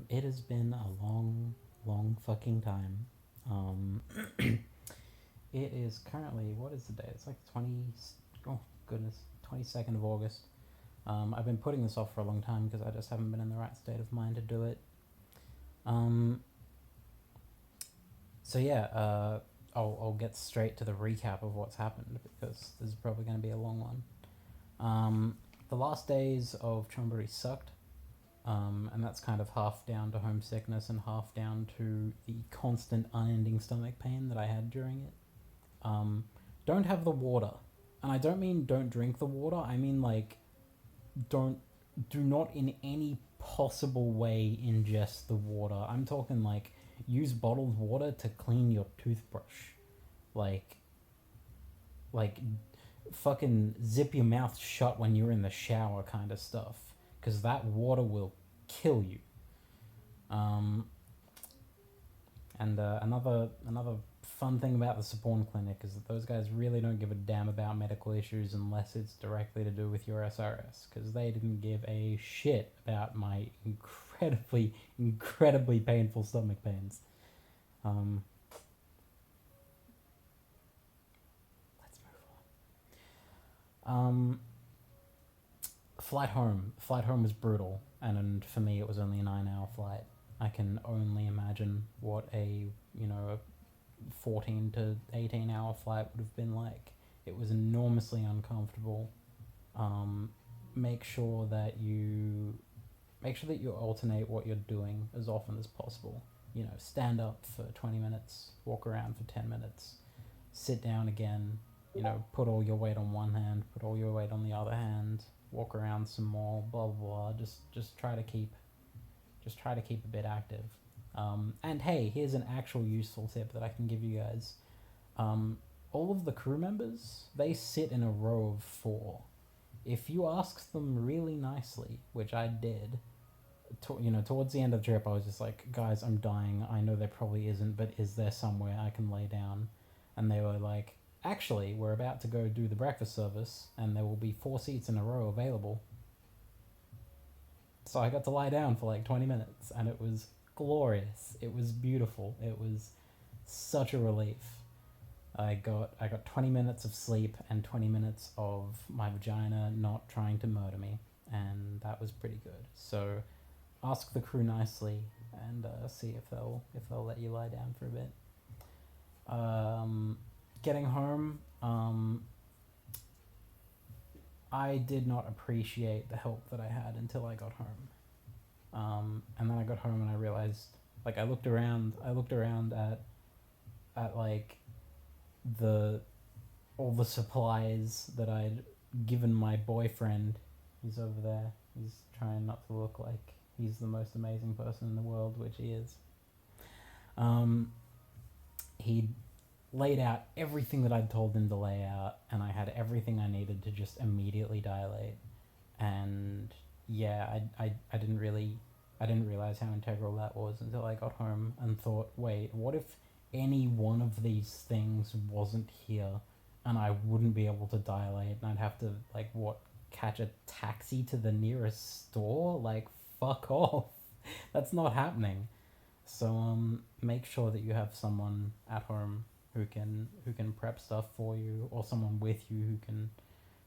It has been a long, long fucking time. Um, it is currently, what is the day? It's like 20, oh goodness, 22nd of August. I've been putting this off for a long time because I just haven't been in the right state of mind to do it. Um, so yeah, I'll get straight to the recap of what's happened because this is probably going to be a long one. The last days of Chon Buri sucked. And that's kind of half down to homesickness and half down to the constant unending stomach pain that I had during it. Don't have the water. And I don't mean don't drink the water, I mean like don't do not in any possible way ingest the water. I'm talking like use bottled water to clean your toothbrush. Like like fucking zip your mouth shut when you're in the shower kind of stuff because that water will kill you. Um, and another fun thing about the Saporn Clinic is that those guys really don't give a damn about medical issues unless it's directly to do with your SRS, because they didn't give a shit about my incredibly painful stomach pains. Let's move on. Flight home was brutal, and for me it was only a 9-hour flight. I can only imagine what a 14 to 18-hour flight would have been like. It was enormously uncomfortable. Make sure that you alternate what you're doing as often as possible. Stand up for 20 minutes, walk around for 10 minutes, sit down again, put all your weight on one hand, put all your weight on the other hand, walk around some more, blah blah blah. Just try to keep a bit active. And hey, here's an actual useful tip that I can give you guys. All of the crew members, they sit in a row of 4. If you ask them really nicely, which I did, towards the end of the trip, I was just like, guys, I'm dying. I know there probably isn't, but is there somewhere I can lay down? And they were like, actually, we're about to go do the breakfast service, and there will be 4 seats in a row available. So I got to lie down for like 20 minutes, and it was glorious. It was beautiful. It was such a relief. I got 20 minutes of sleep and 20 minutes of my vagina not trying to murder me, and that was pretty good. So ask the crew nicely and see if they'll let you lie down for a bit. Getting home, I did not appreciate the help that I had until I got home. And then I got home and I realized, like, I looked around at like all the supplies that I'd given my boyfriend. He's over there. He's trying not to look like he's the most amazing person in the world, which he is. He laid out everything that I'd told him to lay out, and I had everything I needed to just immediately dilate. And yeah, I didn't realize how integral that was until I got home and thought, wait, what if any one of these things wasn't here and I wouldn't be able to dilate and I'd have to catch a taxi to the nearest store? Like, fuck off. That's not happening. So make sure that you have someone at home who can prep stuff for you, or someone with you who can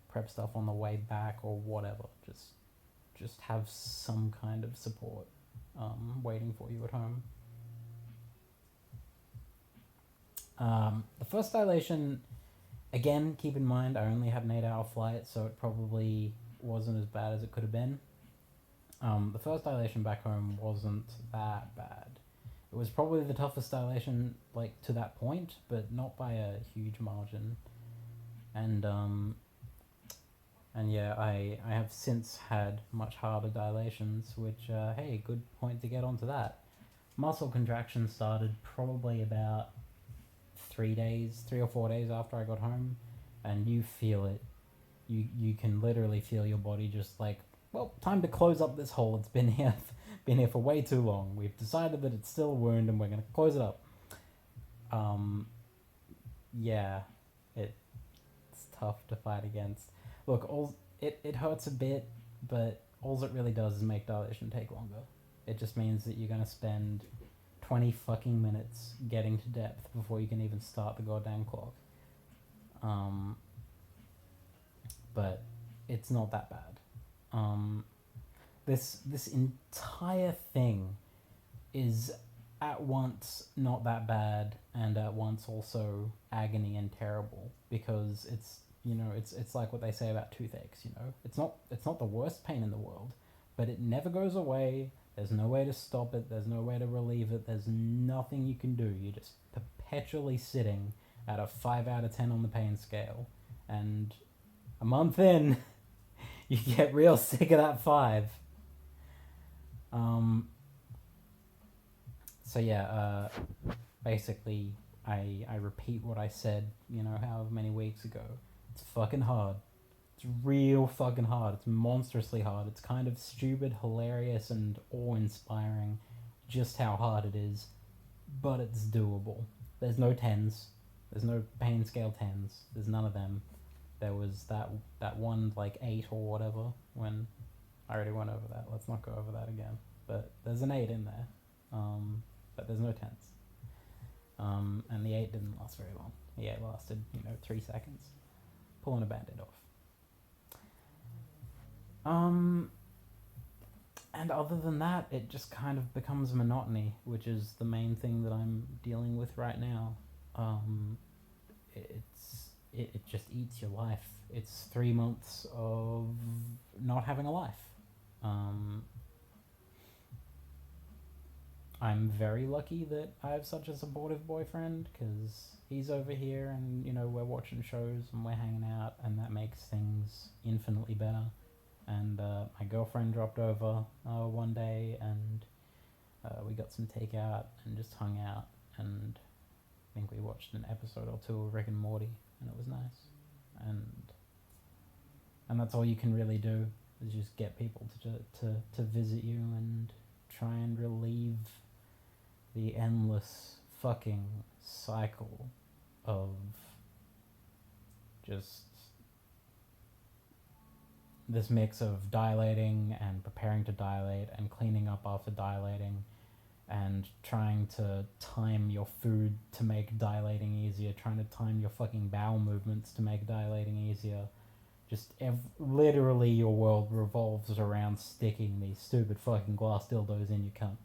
prep stuff on the way back or whatever. Just have some kind of support waiting for you at home. The first dilation, again, keep in mind I only had an 8-hour flight, so it probably wasn't as bad as it could have been. The first dilation back home wasn't that bad. It was probably the toughest dilation, to that point, but not by a huge margin. And yeah, I have since had much harder dilations, which, hey, good point to get onto that. Muscle contraction started probably about 3 or 4 days after I got home, and you feel it. You can literally feel your body just like, well, time to close up this hole. It's been here for way too long. We've decided that it's still a wound, and we're gonna close it up. Yeah, it's tough to fight against. Look, it hurts a bit, but all it really does is make dilation take longer. It just means that you're gonna spend 20 fucking minutes getting to depth before you can even start the goddamn clock. Um, but it's not that bad. This entire thing is at once not that bad and at once also agony and terrible, because it's like what they say about toothaches. It's not the worst pain in the world, but it never goes away. There's no way to stop it. There's no way to relieve it. There's nothing you can do. You're just perpetually sitting at a 5 out of 10 on the pain scale, and a month in, you get real sick of that 5. So yeah, basically, I repeat what I said, however many weeks ago. It's fucking hard. It's real fucking hard. It's monstrously hard. It's kind of stupid, hilarious, and awe-inspiring just how hard it is, but it's doable. There's no 10s. There's no pain scale 10s. There's none of them. There was that one, like, 8 or whatever, when I already went over that. Let's not go over that again. But there's an 8 in there. But there's no 10s. And the 8 didn't last very long. The 8 lasted, 3 seconds. Pulling a band-aid off. And other than that, it just kind of becomes monotony, which is the main thing that I'm dealing with right now. It just eats your life. It's 3 months of not having a life. I'm very lucky that I have such a supportive boyfriend, because he's over here and, we're watching shows and we're hanging out, and that makes things infinitely better. And my girlfriend dropped over one day, and we got some takeout and just hung out, and I think we watched an episode or two of Rick and Morty, and it was nice. And that's all you can really do, is just get people to visit you and try and relieve the endless fucking cycle of just this mix of dilating and preparing to dilate and cleaning up after dilating and trying to time your food to make dilating easier, trying to time your fucking bowel movements to make dilating easier. Just literally your world revolves around sticking these stupid fucking glass dildos in your cunt.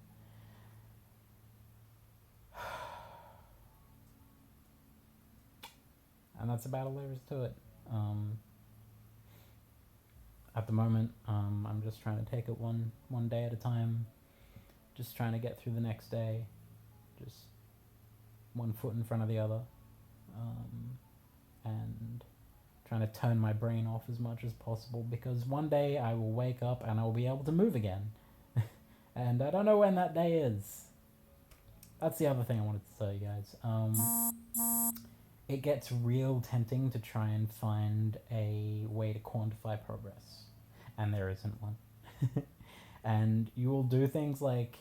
And that's about all there is to it. At the moment, I'm just trying to take it one day at a time. Just trying to get through the next day. Just one foot in front of the other. And trying to turn my brain off as much as possible, because one day I will wake up and I will be able to move again. And I don't know when that day is. That's the other thing I wanted to tell you guys. It gets real tempting to try and find a way to quantify progress. And there isn't one. And you will do things like,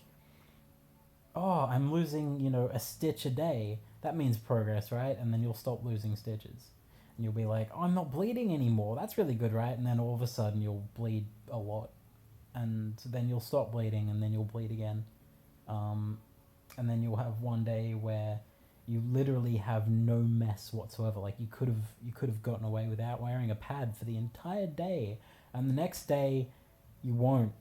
oh, I'm losing, a stitch a day. That means progress, right? And then you'll stop losing stitches. And you'll be like, oh, I'm not bleeding anymore. That's really good, right? And then all of a sudden you'll bleed a lot. And then you'll stop bleeding, and then you'll bleed again. And then you'll have one day where you literally have no mess whatsoever. Like, you could have gotten away without wearing a pad for the entire day, and the next day you won't.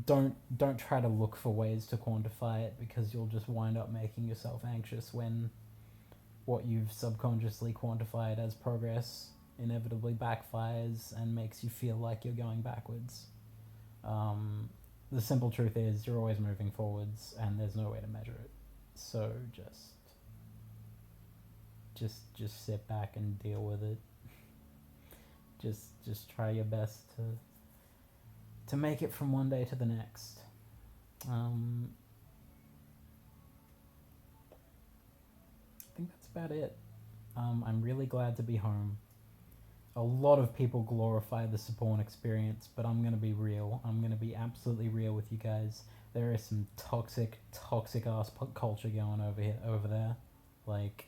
Don't try to look for ways to quantify it, because you'll just wind up making yourself anxious when what you've subconsciously quantified as progress inevitably backfires and makes you feel like you're going backwards. The simple truth is, you're always moving forwards, and there's no way to measure it. So just sit back and deal with it. Just try your best to make it from one day to the next. I think that's about it. I'm really glad to be home. A lot of people glorify the porn experience, but I'm going to be real. I'm going to be absolutely real with you guys. There is some toxic ass culture going over there. Like,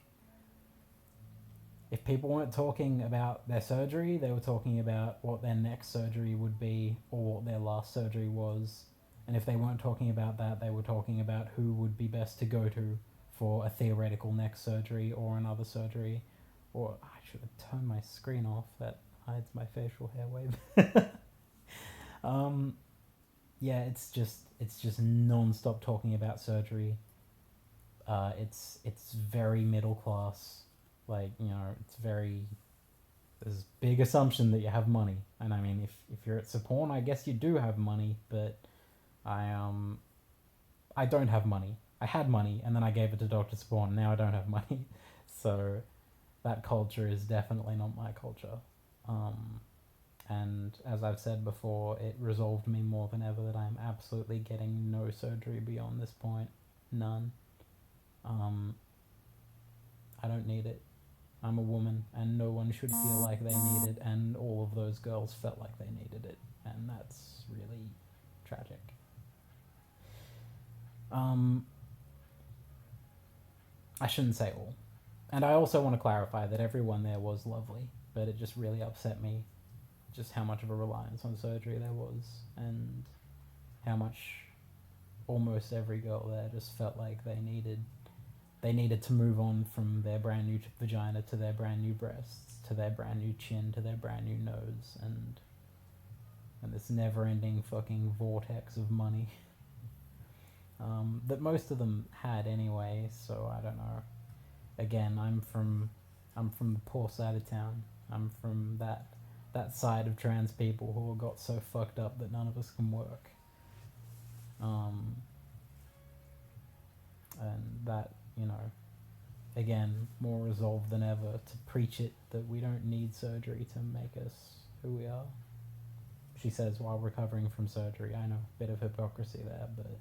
if people weren't talking about their surgery, they were talking about what their next surgery would be or what their last surgery was. And if they weren't talking about that, they were talking about who would be best to go to for a theoretical next surgery or another surgery. Or I should have turned my screen off. That hides my facial hair wave. Yeah, it's just non-stop talking about surgery. It's very middle class. Like, you know, it's very, there's big assumption that you have money. And I mean, if you're at Sapporn, I guess you do have money, but I don't have money. I had money and then I gave it to Dr. Sapporn. Now I don't have money. So that culture is definitely not my culture. And as I've said before, it resolved me more than ever that I'm absolutely getting no surgery beyond this point. None. I don't need it. I'm a woman, and no one should feel like they need it, and all of those girls felt like they needed it, and that's really tragic. I shouldn't say all. And I also want to clarify that everyone there was lovely, but it just really upset me just how much of a reliance on surgery there was, and how much almost every girl there just felt like they needed to move on from their brand new vagina to their brand new breasts, to their brand new chin, to their brand new nose, and this never-ending fucking vortex of money that most of them had anyway. So I don't know. Again, I'm from the poor side of town. I'm from that side of trans people who got so fucked up that none of us can work. And that, you know, again, more resolved than ever to preach it that we don't need surgery to make us who we are. She says while recovering from surgery. I know, bit of hypocrisy there, but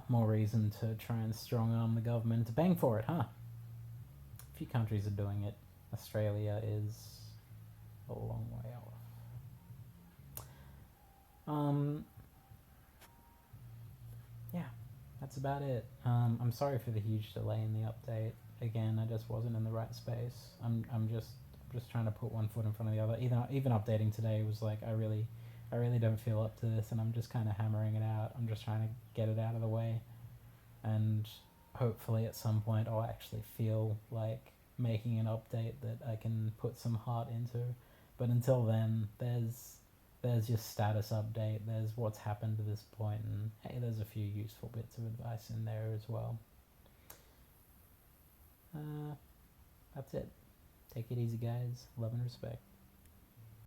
more reason to try and strong arm the government into paying for it, huh? A few countries are doing it. Australia is a long way off. Yeah, that's about it. I'm sorry for the huge delay in the update. Again, I just wasn't in the right space. I'm just trying to put one foot in front of the other. Even updating today was like, I really don't feel up to this, and I'm just kind of hammering it out. I'm just trying to get it out of the way, and hopefully at some point I'll actually feel like making an update that I can put some heart into. But until then, there's your status update, there's what's happened to this point, and hey, there's a few useful bits of advice in there as well. That's it. Take it easy, guys. Love and respect.